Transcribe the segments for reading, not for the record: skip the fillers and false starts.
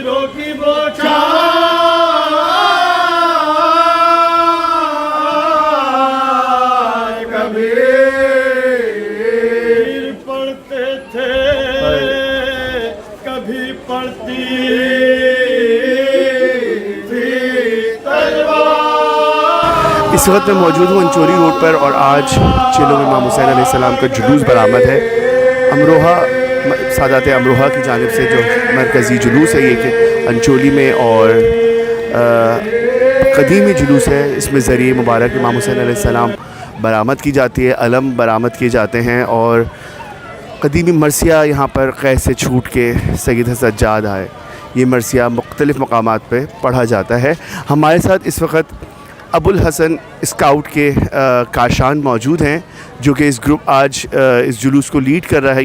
पीरों की बौछार कभी पढ़ते थे कभी पढ़ती थी तलवार। इस वक्त मैं मौजूद हूँ अंचोली रोड पर और आज चेलों में इमाम हुसैन अलैहिस्सलाम का जुलूस बरामद है। अमरोहा सादात अमरोहा की जानिब से जो मरकज़ी जुलूस है ये कि अंचोली में और कदीमी जुलूस है। इसमें ज़रिए मुबारक इमाम हुसैन अलैहिस्सलाम बरामद की जाती है, अलम बरामद किए जाते हैं और कदीमी मरसिया यहाँ पर कैद से छूट के सैयद सज्जाद आए। ये मरसिया मुख्तलिफ़ मकामात पे पढ़ा जाता है। हमारे साथ इस वक्त अबुल हसन स्काउट के काशान मौजूद हैं जो कि इस ग्रुप आज इस जुलूस को लीड कर रहा है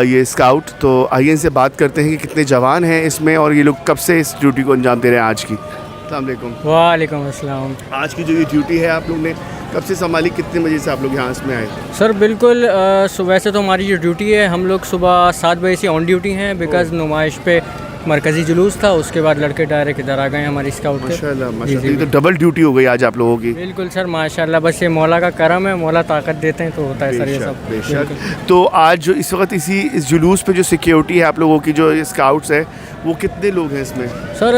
ये स्काउट। तो आइए इनसे बात करते हैं कि कितने जवान हैं इसमें और ये लोग कब से इस ड्यूटी को अंजाम दे रहे हैं आज की। अस्सलाम वालेकुम। वालेकुम अस्सलाम। आज की जो ये ड्यूटी है आप लोग ने कब से संभाली, कितने बजे से आप लोग यहाँ इसमें आए? सर बिल्कुल सुबह से तो हमारी जो ड्यूटी है हम लोग सुबह 7 बजे से ऑन ड्यूटी हैं बिकॉज़ नुमाइश पे मरकज़ी जुलूस था। उसके बाद लड़के डायरेक्ट इधर आ गए हमारी स्काउट के। माशाल्लाह माशाल्लाह, तो डबल ड्यूटी हो गई आज आप लोगों की। बिल्कुल सर माशाल्लाह, बस ये मौला का करम है, मौला ताकत देते हैं तो होता है सर ये सब। बेशक। तो आज जो इस वक्त इस जुलूस पे जो सिक्योरिटी है आप लोगों की, जो स्काउट्स है, वो कितने लोग हैं इसमें? सर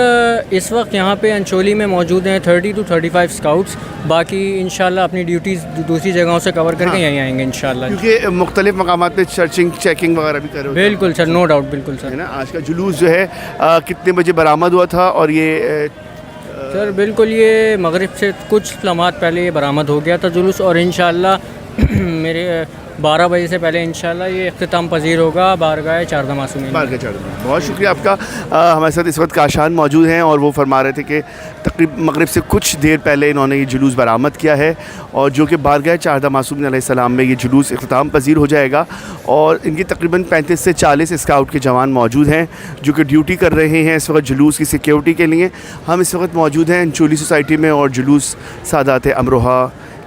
इस वक्त यहाँ पे अंचोली में मौजूद हैं 30 to 35 स्काउट्स। बाकी इंशाल्लाह अपनी ड्यूटीज़ दूसरी जगहों से कवर करके यहीं आएंगे इंशाल्लाह, क्योंकि मुख्तलिफ मकामात पे सर्चिंग चेकिंग वगैरह भी कर रहे हो। बिल्कुल सर, नो डाउट, बिल्कुल सर। है ना। आज का जुलूस जो है कितने बजे बरामद हुआ था और ये सर बिल्कुल ये मगरिब से कुछ लम्हात पहले ये बरामद हो गया था जुलूस और इंशाल्लाह मेरे 12 बजे से पहले इंशाल्लाह ये इख्तिताम पजीर होगा बारगाह चारदा मासूमीन। बहुत शुक्रिया आपका। हमारे साथ इस वक्त काशान मौजूद हैं और वो फरमा रहे थे कि तकरीबन मगरिब से कुछ देर पहले इन्होंने ये जुलूस बरामद किया है और जो कि बारगाह चारदा मासूमीन अलैहिस्सलाम में ये जुलूस इख्तिताम पजीर हो जाएगा। और इनकी तकरीबन 35 से 40 स्काउट के जवान मौजूद हैं जो कि ड्यूटी कर रहे हैं इस वक्त जुलूस की सिक्योरिटी के लिए। हम इस वक्त मौजूद हैं अंचोली सोसाइटी में और जुलूस सादात अमरोहा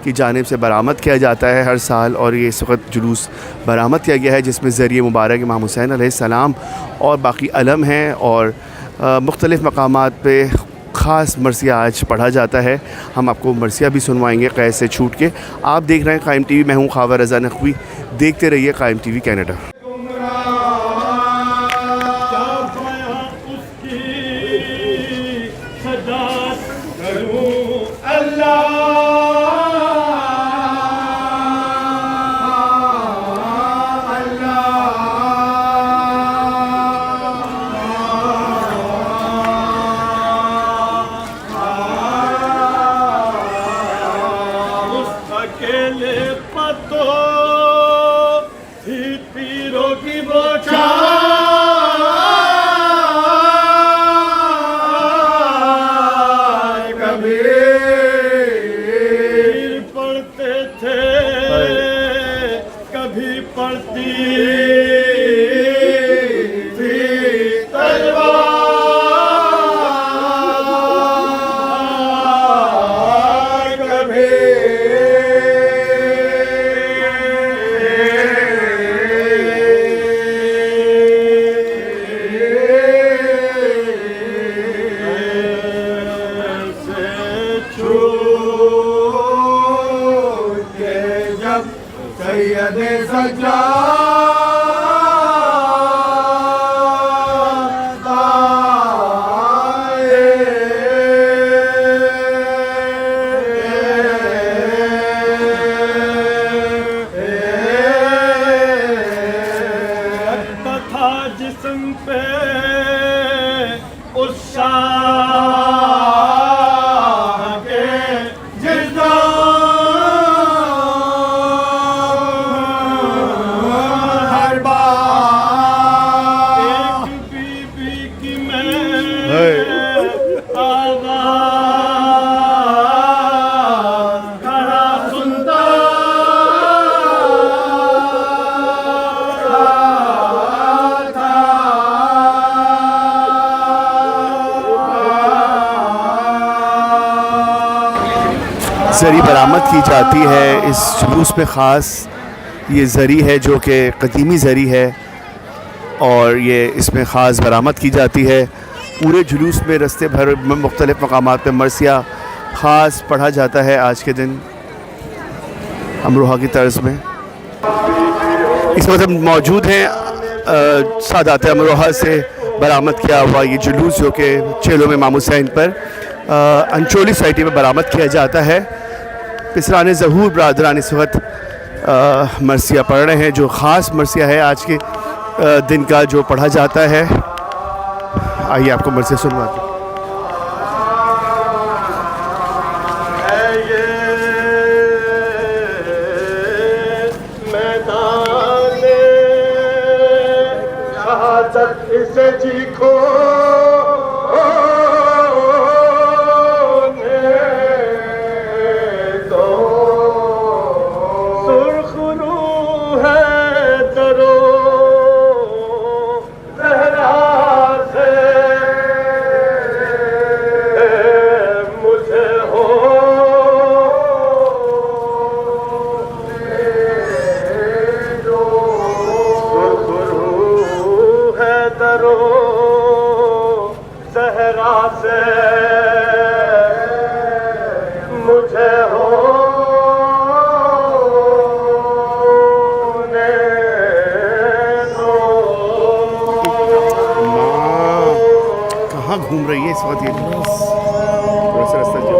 की जानिब से बरामद किया जाता है हर साल और ये इस वक्त जुलूस बरामद किया गया है जिसमें ज़रिए मुबारक इमाम हुसैन अलैहिस्सलाम और बाकी अलम हैं और मुख्तलिफ़ मकामात पे ख़ास मरसिया आज पढ़ा जाता है। हम आपको मरसिया भी सुनवाएंगे कैद से छूट के। आप देख रहे हैं कायम टीवी, मैं हूँ ख्वाबा रज़ा नकवी। देखते रहिए कायम टीवी कनाडा। अकेले पतो थी पीरों की बौछार कभी पढ़ते थे कभी पढ़ती थी तलवार कभी सैयद सज्जाद आए तथा जिस्म पे उस शाह के ज़री बरामद की जाती है इस जुलूस में। ख़ास ये ज़री है जो कि कदीमी ज़री है और ये इसमें ख़ास बरामद की जाती है। पूरे जुलूस में रस्ते भर मुख्तलिफ़ मकामात पर मरसिया ख़ास पढ़ा जाता है आज के दिन अमरोहा की तर्ज में। इस वक्त हम मौजूद हैं सादात अमरोहा से बरामद किया हुआ ये जुलूस जो कि चेलों में इमाम हुसैन पर अंचोली सोसाइटी में बरामद किया जाता है। पिसरान ज़हूर बरादरान इस वक्त मरसिया पढ़ रहे हैं, जो ख़ास मरसिया है आज के दिन का जो पढ़ा जाता है। आइए आपको मरसिया सुनवाते हैं। इसे चीखो तो सुर्ख रूह है दरो सहरा से मुझे हो दरो सहरा से मुझे हो कहाँ घूम रही है इस वक्त ये थोड़ा सा रास्ता जो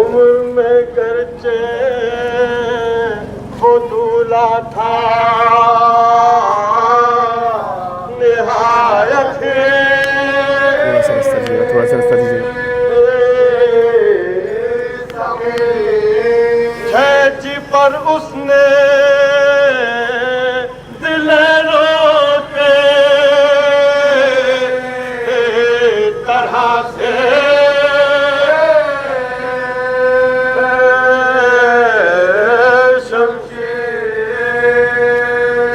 उम्र में करचे वो दूल्हा था थोड़ा सा रास्ता दीजिएगा। खेची पर उसने दिल रोके तरह से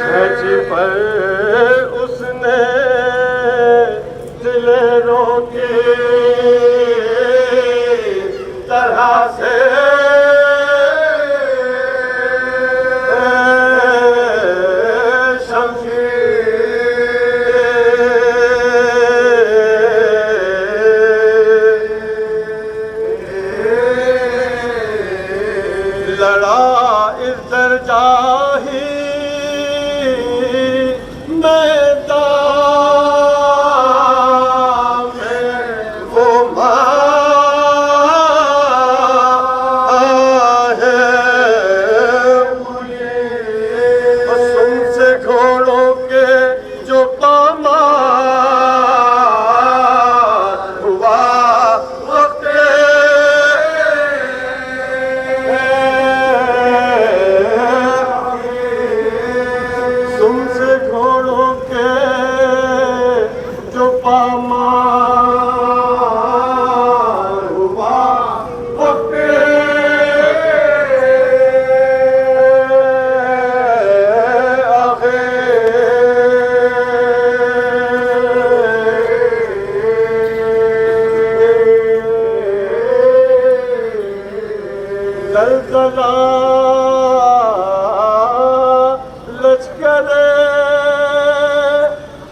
खेची पर उसने दिल रोके तरह से लड़ा इस दरजाही मैदान दलदला लश्कर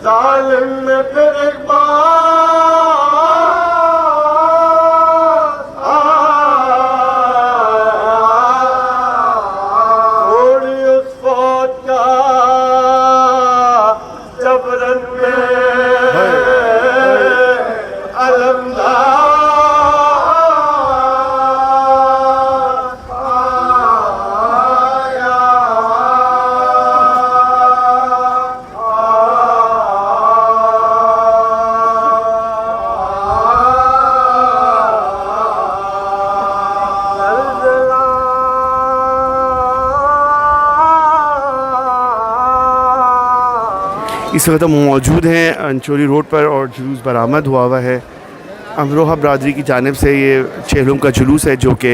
जालिम में फिर एक थोड़ी उस फौज का जबरन में अलमदार इस वक्त हम मौजूद हैं अंचोली रोड पर और जुलूस बरामद हुआ है अमरोहा बरादरी की जानिब से। ये चेहलम का जुलूस है जो कि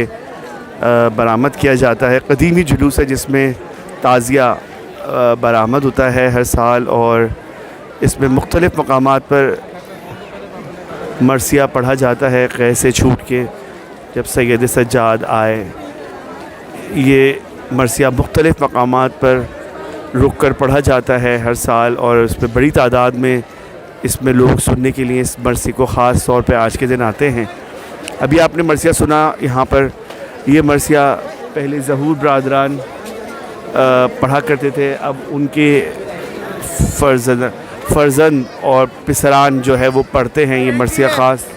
बरामद किया जाता है। कदीमी जुलूस है जिसमें ताज़िया बरामद होता है हर साल और इसमें मुख्तलिफ़ मकामात पर मरसिया पढ़ा जाता है क़ैद से छूट के जब सैयद सज्जाद आए। ये मरसिया मुख्तलिफ़ मकामात पर रुक कर पढ़ा जाता है हर साल और उस पर बड़ी तादाद में इसमें लोग सुनने के लिए इस मरसी को ख़ास तौर पे आज के दिन आते हैं। अभी आपने मरसिया सुना यहाँ पर, ये मरसिया पहले ज़हूर बरादरान पढ़ा करते थे, अब उनके फ़र्जंद और पिसरान जो है वो पढ़ते हैं ये मरसिया ख़ास।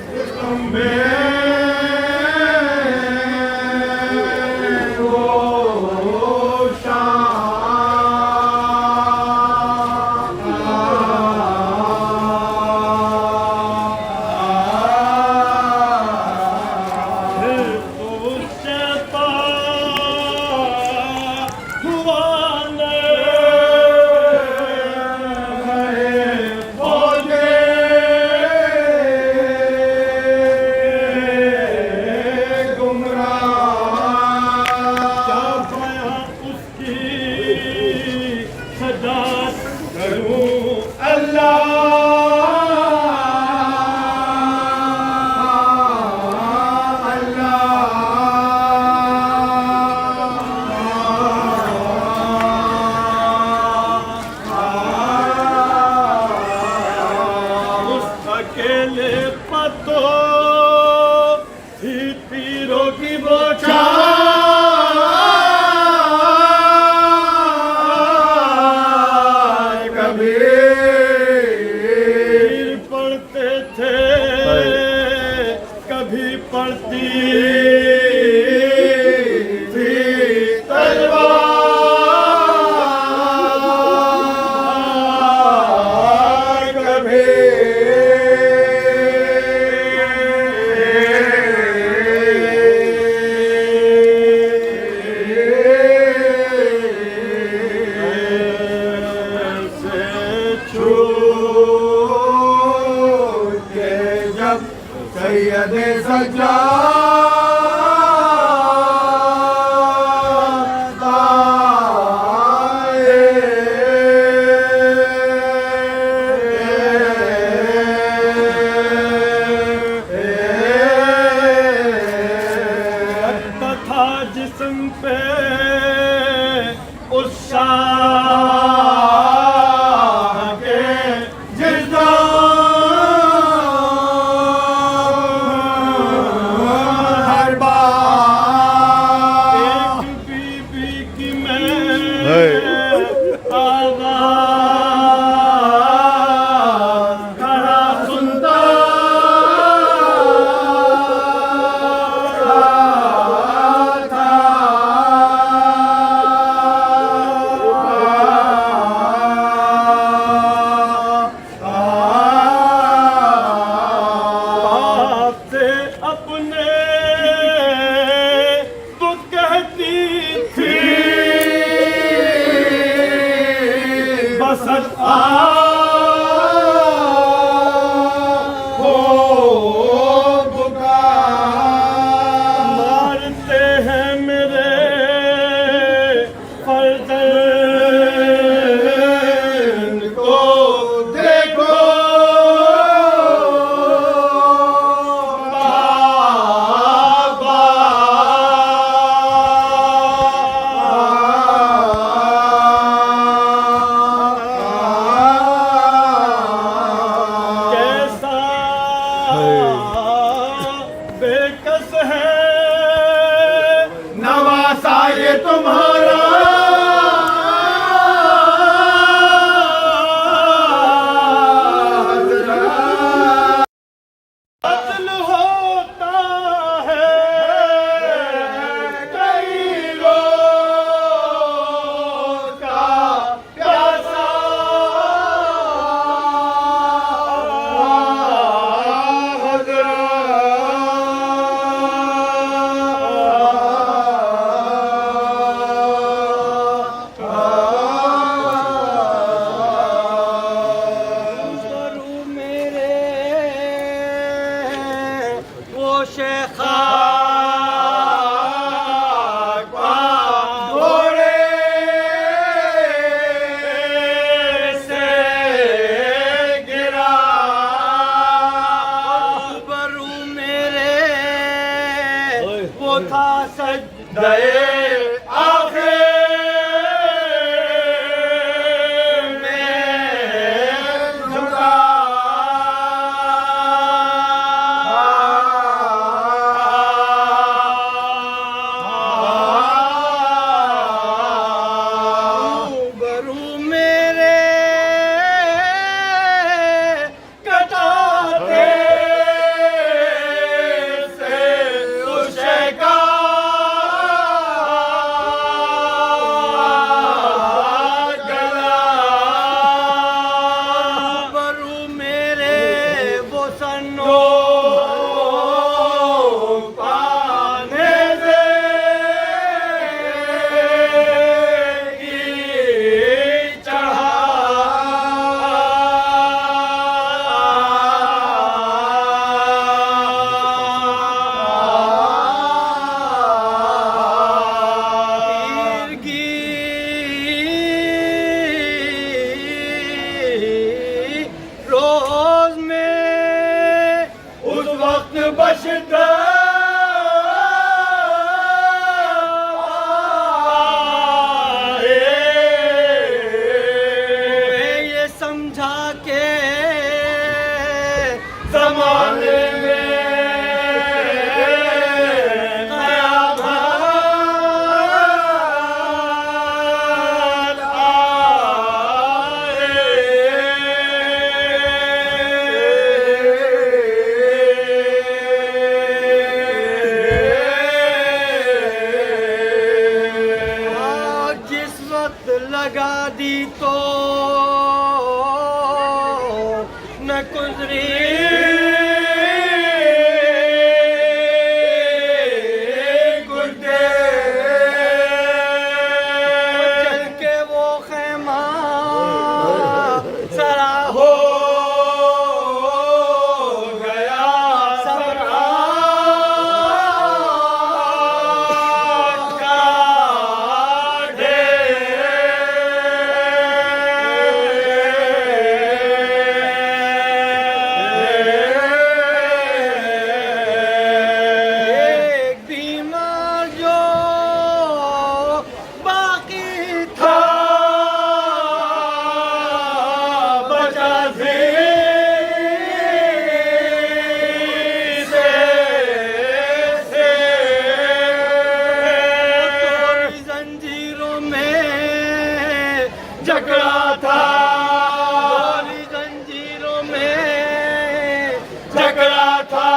सन्नो पाने रोज में उस वक्त बशता ये समझा के जमाने में लगा दी तो न गुजरी गुर्दे चल के वो खेमा सरा हो गया सबरा झगड़ा था जंजीरों में झगड़ा था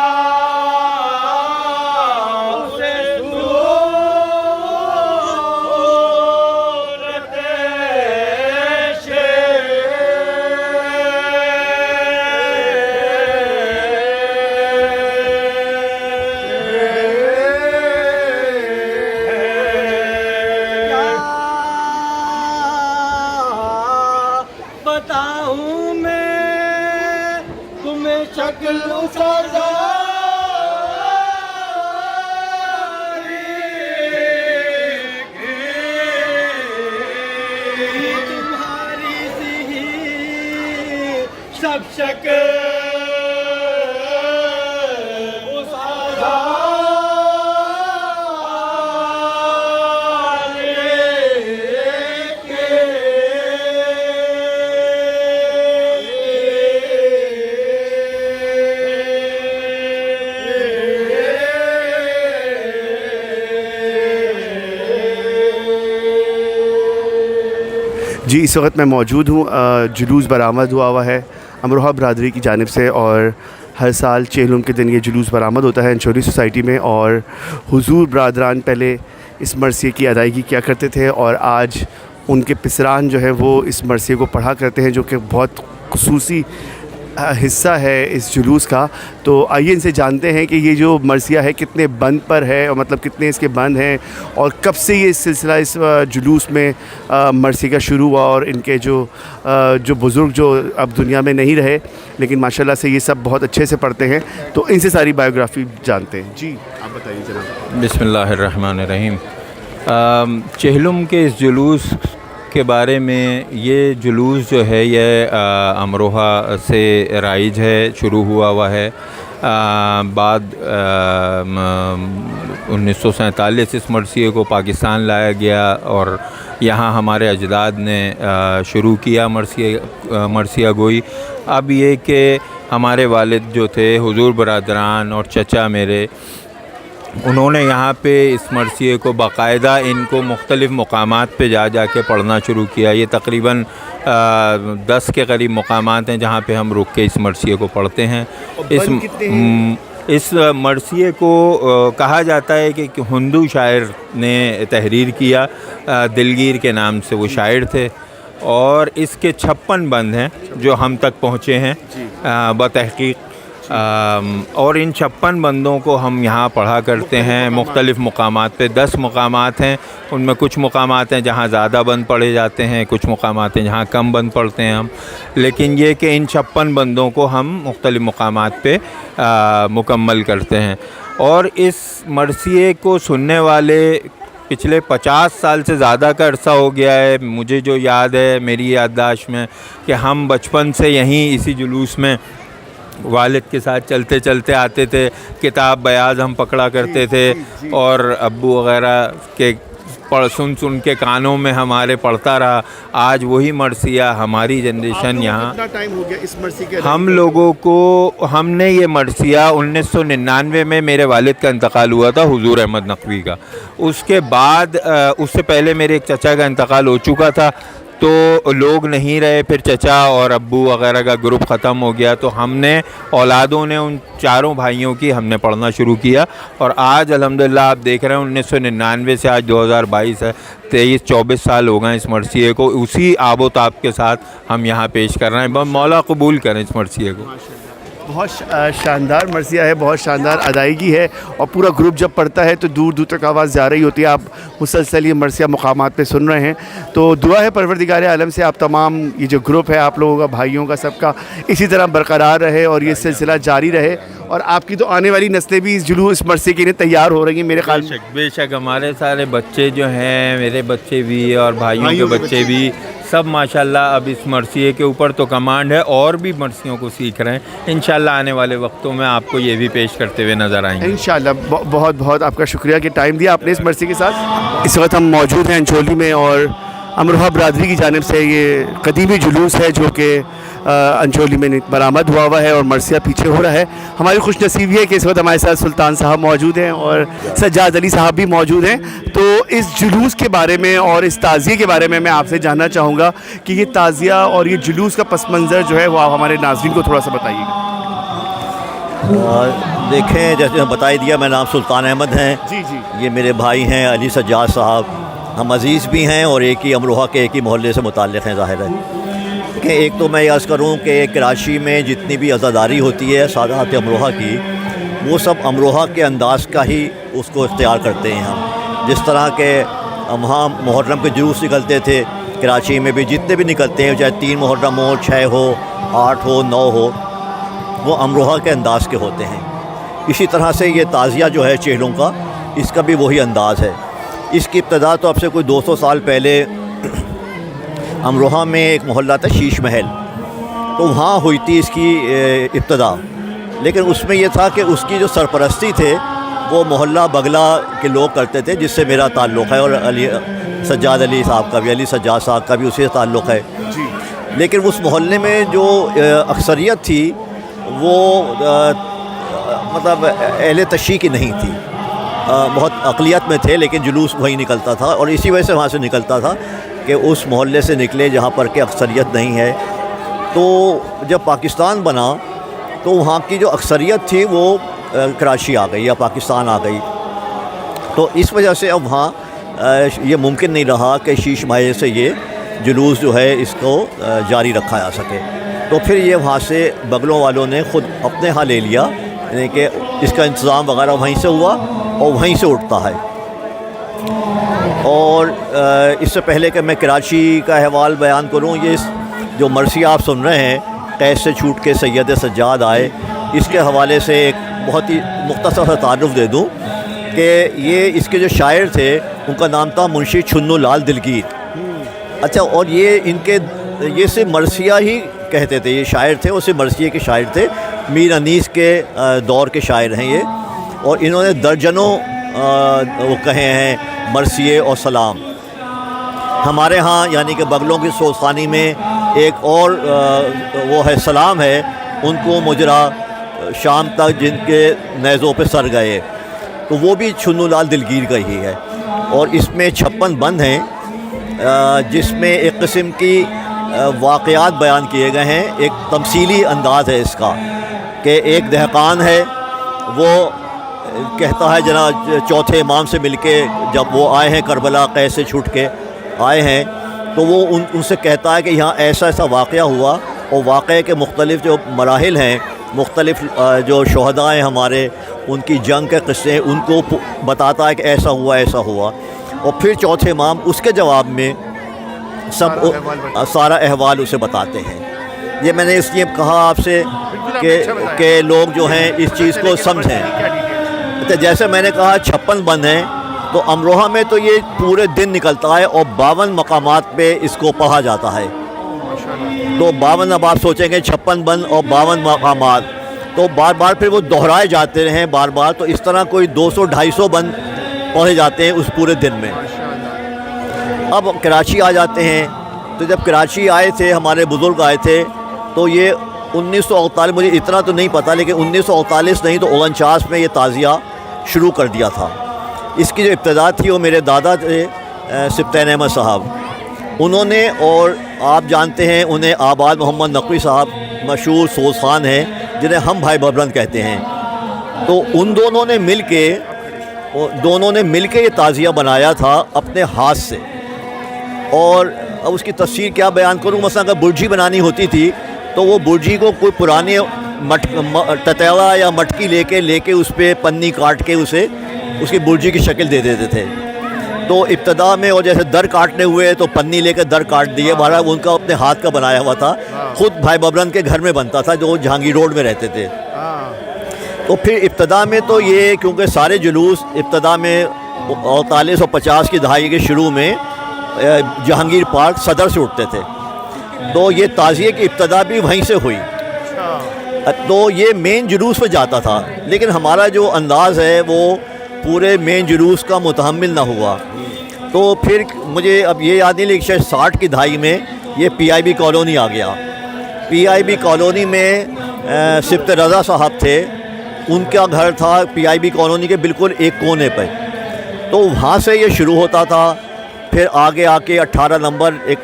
उसे बताऊं मैं तुम्हें शक्ल सजा तुम्हारी सी सब शक्ल उस जी इस वक्त मैं मौजूद हूँ जुलूस बरामद हुआ है अमरोहा बरादरी की जानिब से और हर साल चेहलुम के दिन ये जुलूस बरामद होता है इंश्योरी सोसाइटी में और हुजूर बरादरान पहले इस मरसिए की अदायगी किया करते थे और आज उनके पिसरान जो है वो इस मरसिए को पढ़ा करते हैं जो कि बहुत खुसूसी हिस्सा है इस जुलूस का। तो आइए इनसे जानते हैं कि ये जो मरसिया है कितने बंद पर है और मतलब कितने इसके बंद हैं और कब से ये सिलसिला इस जुलूस में मरसिया का शुरू हुआ और इनके जो बुज़ुर्ग जो अब दुनिया में नहीं रहे लेकिन माशाल्लाह से ये सब बहुत अच्छे से पढ़ते हैं। तो इनसे सारी बायोग्राफ़ी जानते हैं। जी आप बताइए जनाब। बिस्मिल्लाहिर्रहमानिर्रहीम। चेहलुम के इस जुलूस के बारे में, ये जुलूस जो है ये अमरोहा से राइज है, शुरू हुआ है। बाद 1947 इस मरसिए को पाकिस्तान लाया गया और यहाँ हमारे अजदाद ने शुरू किया मरसिया गोई। अब ये कि हमारे वालिद जो थे हुजूर बरादरान और चचा मेरे, उन्होंने यहाँ पे इस मरसिए को बाकायदा इनको मुख्तलिफ़ मकामात पे जा के पढ़ना शुरू किया। ये तकरीबन 10 के करीब मकामात हैं जहाँ पे हम रुक के इस मरसिए को पढ़ते हैं। इस मरसिए को कहा जाता है कि हिंदू शायर ने तहरीर किया, दिलगीर के नाम से वो शायर थे और इसके 56 बंद हैं जो हम तक पहुँचे हैं बतहकीक। और इन 56 बंदों को हम यहाँ पढ़ा करते हैं मुख्तलिफ़ मुकामात पे। 10 मुकामात हैं, उनमें कुछ मुकामात हैं जहाँ ज़्यादा बंद पढ़े जाते हैं, कुछ मुकामात हैं जहाँ कम बंद पढ़ते हैं हम। लेकिन ये कि इन 56 बंदों को हम मुख्तलिफ़ मुकामात पे मुकम्मल करते हैं। और इस मरसिए को सुनने वाले पिछले 50 साल से ज़्यादा का अरसा हो गया है। मुझे जो याद है मेरी याददाश्त में कि हम बचपन से यहीं इसी जुलूस में वालिद के साथ चलते चलते आते थे। किताब बयाज़ हम पकड़ा करते थे और अब्बू वग़ैरह के सुन के कानों में हमारे पढ़ता रहा। आज वही मरसिया हमारी जनरेशन यहाँ, कितना टाइम हो गया इस मरसी के? हम लोगों को, हमने ये मरसिया 1999 में मेरे वालिद का इंतकाल हुआ था, हुजूर अहमद नकवी का। उसके बाद उससे पहले मेरे एक चचा का इंतकाल हो चुका था, तो लोग नहीं रहे। फिर चचा और अब्बू वग़ैरह का ग्रुप ख़त्म हो गया, तो हमने औलादों ने उन चारों भाइयों की हमने पढ़ना शुरू किया। और आज अल्हम्दुलिल्लाह आप देख रहे हैं 1999 से आज 2022 है, 23-24 साल हो गए इस मरसिए को। उसी आबो ताब के साथ हम यहाँ पेश कर रहे हैं। बस मौला कबूल करें इस मरसिए को। बहुत शानदार मरसिया है, बहुत शानदार अदायगी है, और पूरा ग्रुप जब पढ़ता है तो दूर दूर तक आवाज़ जा रही होती है। आप मुसलसल ये मरसिया मुकामात पे सुन रहे हैं, तो दुआ है परवरदिगार आलम से आप तमाम ये जो ग्रुप है आप लोगों का, भाइयों का, सबका इसी तरह बरकरार रहे और ये सिलसिला जारी रहे। और आपकी तो आने वाली नस्लें भी इस जुलूस इस मरसिए के लिए तैयार हो रही हैं मेरे ख्याल में। बेशक हमारे सारे बच्चे जो हैं, मेरे बच्चे भी और भाइयों के बच्चे भी, सब माशाल्लाह अब इस मरसिए के ऊपर तो कमांड है और भी मरसियों को सीख रहे हैं। इंशाल्लाह आने वाले वक्तों में आपको ये भी पेश करते हुए नज़र आएंगे इंशाल्लाह। बहुत बहुत आपका शुक्रिया कि टाइम दिया आपने इस मरसी के साथ। इस वक्त हम मौजूद हैं अंचोली में और अमरोहा बरादरी की जानिब से ये कदीमी जुलूस है जो कि अंचोली में बरामद हुआ है और मरसिया पीछे हो रहा है। हमारी खुश नसीबी है कि इस वक्त हमारे साथ सुल्तान साहब मौजूद हैं और सज्जाद अली साहब भी मौजूद हैं। तो इस जुलूस के बारे में और इस ताज़िये के बारे में मैं आपसे जानना चाहूँगा कि ये ताज़िया और ये जुलूस का पस मंज़र जो है वो आप हमारे नाज़रीन को थोड़ा सा बताइएगा। देखें, जैसे बताई दिया, मेरा नाम सुल्तान अहमद है। जी जी। ये मेरे भाई हैं अली सज्जाद साहब, हम अज़ीज़ भी हैं और एक ही अमरोहा के एक ही मोहल्ले से मुताल्लिक़ हैं। ज़ाहिर है कि एक तो मैं अर्ज़ करूँ कि कराची में जितनी भी अज़ादारी होती है सादात अमरोहा की, वो सब अमरोहा के अंदाज़ का ही उसको इख्तियार करते हैं हम। जिस तरह के वहाँ मुहर्रम के जुलूस निकलते थे, कराची में भी जितने भी निकलते हैं, चाहे 3 मुहर्रम हो, 6 हो, 8 हो, 9 हो, वो अमरोहा के अंदाज़ के होते हैं। इसी तरह से ये ताज़िया जो है चेहलों का, इसका भी वही अंदाज़ है। इसकी इब्तदा तो अब से कोई 200 साल पहले अमरोहा में एक मोहल्ला था शीश महल, तो वहाँ हुई थी इसकी इब्तदा। लेकिन उसमें यह था कि उसकी जो सरपरस्ती थे वो मोहल्ला बगला के लोग करते थे, जिससे मेरा ताल्लुक़ है, और अली सज्जाद अली साहब का भी, अली सज्जाद साहब का भी उसी से ताल्लुक़ है जी। लेकिन उस मोहल्ले में जो अक्सरियत थी वो मतलब अहले तशी की नहीं थी, बहुत अक़लियत में थे, लेकिन जुलूस वहीं निकलता था। और इसी वजह से वहाँ से निकलता था कि उस मोहल्ले से निकले जहाँ पर के अक्सरियत नहीं है। तो जब पाकिस्तान बना तो वहाँ की जो अक्सरियत थी वो कराची आ गई या पाकिस्तान आ गई। तो इस वजह से अब वहाँ ये मुमकिन नहीं रहा कि शीश महल से ये जुलूस जो है इसको जारी रखा जा सके। तो फिर ये वहाँ से बगलों वालों ने ख़ुद अपने यहाँ ले लिया, यानी कि इसका इंतज़ाम वगैरह वहीं से हुआ और वहीं से उठता है। और इससे पहले कि मैं कराची का अहवाल बयान करूँ, ये जो मरसिया आप सुन रहे हैं, कैद से छूट के सैयद सज्जाद आए, इसके हवाले से एक बहुत ही मुख्तसर सा तारुफ़ दे दूँ कि ये इसके जो शायर थे उनका नाम था मुंशी छुन्नू लाल दिलगीर। अच्छा, और ये सिर्फ मरसिया ही कहते थे, ये शायर थे, वो सिर्फ मरसिया के शायर थे, मीर अनीस के दौर के शायर हैं ये। और इन्होंने दर्जनों वो कहे हैं मरसिए और सलाम। हमारे यहाँ यानी कि बगलों की सोसानी में एक और वो है सलाम है, उनको मुजरा शाम तक जिनके नेज़ों पे सर गए, तो वो भी छुन्नू लाल दिलगीर का ही है। और इसमें 56 बंद हैं जिसमें एक किस्म की वाक़यात बयान किए गए हैं। एक तमसीली अंदाज़ है इसका कि एक दहकान है, वो कहता है जना चौथे इमाम से मिलके जब वो आए हैं करबला, कैद से छूट के आए हैं, तो वो उनसे कहता है कि यहाँ ऐसा ऐसा वाक़या हुआ, और वाक़े के मुख्तलिफ़ जो मराहिल हैं मुख्तलिफ़ जो शहदा हैं हमारे, उनकी जंग के क़िस्से उनको बताता है कि ऐसा हुआ। और फिर चौथे इमाम उसके जवाब में सारा अहवाल उसे बताते हैं। ये मैंने इसलिए कहा आपसे कि लोग जो हैं इस चीज़ को समझें। तो जैसे मैंने कहा 56 बंद हैं, तो अमरोहा में तो ये पूरे दिन निकलता है और 52 मकामात पे इसको पढ़ा जाता है। तो 52, अब आप सोचेंगे 56 बंद और 52 मकामात, तो बार बार फिर वो दोहराए जाते हैं बार, तो इस तरह कोई 200-250 बंद पढ़े जाते हैं उस पूरे दिन में। अब कराची आ जाते हैं, तो जब कराची आए थे, हमारे बुज़ुर्ग आए थे, तो ये 1948, मुझे इतना तो नहीं पता, लेकिन 1948 नहीं तो 49 में ये ताज़िया शुरू कर दिया था। इसकी जो इब्तिदा थी वो मेरे दादा थे सिब्तैन अहमद साहब, उन्होंने, और आप जानते हैं उन्हें आबाद मोहम्मद नकवी साहब मशहूर सोज़ खान हैं जिन्हें हम भाई बबरन कहते हैं, तो उन दोनों ने मिल के ये ताज़िया बनाया था अपने हाथ से। और अब उसकी तफसीर क्या बयान करूँ, मसलन अगर बुर्जी बनानी होती थी तो वो बुर्जी को कोई पुराने ततैला या मटकी लेके उस पर पन्नी काट के उसे उसकी बुर्जी की शक्ल दे देते थे। तो इब्तदा में, और जैसे दर काटने हुए तो पन्नी लेकर दर काट दिए, बहरहाल उनका अपने हाथ का बनाया हुआ था, खुद भाई बबरन के घर में बनता था जो जहांगीर रोड में रहते थे। तो फिर इब्तदा में तो ये, क्योंकि सारे जुलूस इब्तदा में 48 और 50 की दहाई के शुरू में जहांगीर पार्क सदर से उठते थे, तो ये ताज़िए की इब्तदा भी वहीं से हुई। तो ये मेन जुलूस पे जाता था, लेकिन हमारा जो अंदाज़ है वो पूरे मेन जुलूस का मुतहम्मिल ना हुआ। तो फिर मुझे अब ये याद नहीं, लेकिन 60 की दहाई में ये PIB कॉलोनी आ गया। PIB कॉलोनी में सिब्त रज़ा साहब थे, उनका घर था PIB कॉलोनी के बिल्कुल एक कोने पर, तो वहाँ से ये शुरू होता था। फिर आगे आके 18 नंबर, एक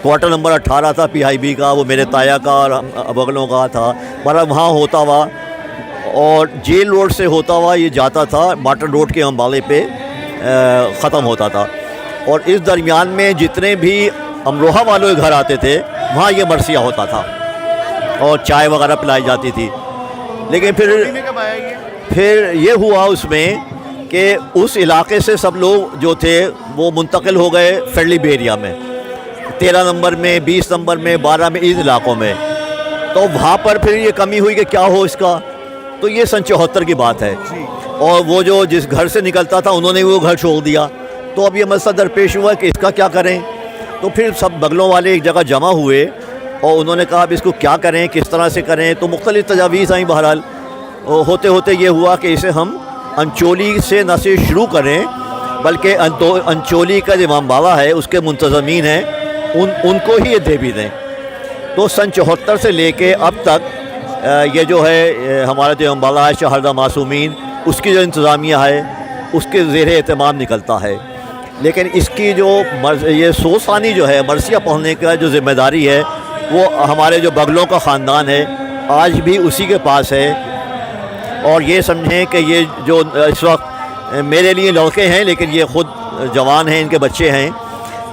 क्वार्टर नंबर 18 था PIB का, वो मेरे ताया का और बगलों का था, पर वहाँ होता हुआ और जेल रोड से होता हुआ ये जाता था मार्टन रोड के अम्बाले पे ख़त्म होता था। और इस दरमियान में जितने भी अमरोहा वालों के घर आते थे वहाँ ये मरसिया होता था और चाय वगैरह पिलाई जाती थी। लेकिन फिर ये हुआ उसमें कि उस इलाके से सब लोग जो थे वो मुंतकिल हो गए फेडली बे एरिया में, 13 नंबर में, 20 नंबर में, 12 में, इस इलाकों में। तो वहाँ पर फिर ये कमी हुई कि क्या हो इसका, तो ये सन 74 की बात है। और वो जो जिस घर से निकलता था उन्होंने वो घर छोड़ दिया, तो अब ये मसला दरपेश हुआ कि इसका क्या करें। तो फिर सब बगलों वाले एक जगह जमा हुए और उन्होंने कहा अब इसको क्या करें, किस तरह से करें। तो मुख्तलिफ़ तजावीज़ आई, बहरहाल होते होते ये हुआ कि इसे हम अंचोली से न सिर्फ शुरू करें बल्कि अंचोली का जो इमाम बाबा है उसके मुंतज़मीन हैं उनको ही ये दे भी दें। तो सन 74 से लेके अब तक ये जो है हमारा जो इमाम बाबा है शहरदा मासूमीन, उसकी जो इंतज़ामिया है उसके ज़ेर एहतमाम निकलता है। लेकिन इसकी जो ये सोसानी जो है मरसिया पढ़ने का जो ज़िम्मेदारी है वो हमारे जो बगलों का ख़ानदान है आज भी उसी के पास है। और ये समझें कि ये जो इस वक्त मेरे लिए लड़के हैं लेकिन ये ख़ुद जवान हैं, इनके बच्चे हैं,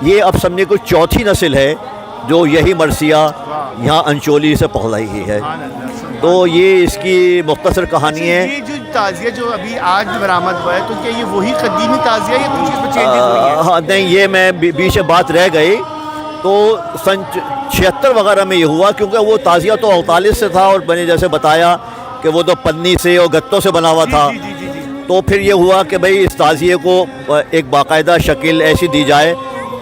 ये अब समझे कुछ चौथी नस्ल है जो यही मरसिया यहाँ अंचोली से पढ़ रही है। तो ये इसकी मुख्तसर कहानी है। ये जो ताज़िया जो अभी आज बरामद हुआ है, तो क्या ये वही कदीमी ताज़िया या कुछ इसमें चेंजेस हुई है? हाँ नहीं, ये मैं बीच में बात रह गई। तो सन 76 वगैरह में ये हुआ, क्योंकि वो ताज़िया तो 48 से था और मैंने जैसे बताया कि वो तो पन्नी से और गत्तों से बना हुआ था। तो फिर ये हुआ कि भाई इस ताज़िए को एक बाकायदा शक्ल ऐसी दी जाए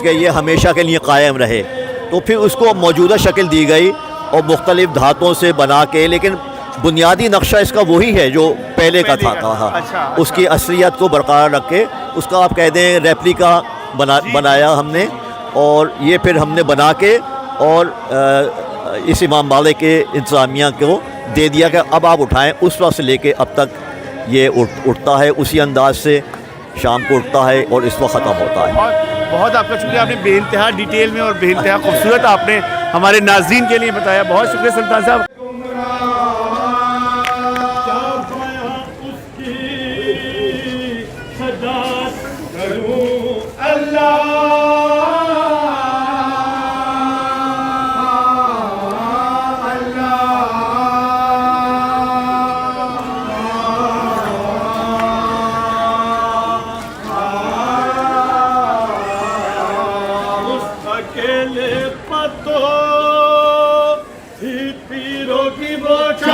कि ये हमेशा के लिए कायम रहे। तो फिर उसको मौजूदा शक्ल दी गई और मुख्तलिफ़ धातों से बना के, लेकिन बुनियादी नक्शा इसका वही है जो पहले का था। अच्छा। उसकी असलियत को बरकरार रख के उसका आप कह दें रेप्लिका बनाया हमने, और ये फिर हमने बना के और इस इमाम बाले के इंतज़ामिया को दे दिया कि अब आप उठाएं। उस वक्त से लेके अब तक ये उठता है, उसी अंदाज से शाम को उठता है और इस वक्त ख़त्म होता है। बहुत आपका शुक्रिया, आपने बेइंतहा डिटेल में और बेइंतहा खूबसूरत आपने हमारे नाज़रीन के लिए बताया। बहुत शुक्रिया सुल्तान साहब। की बौछार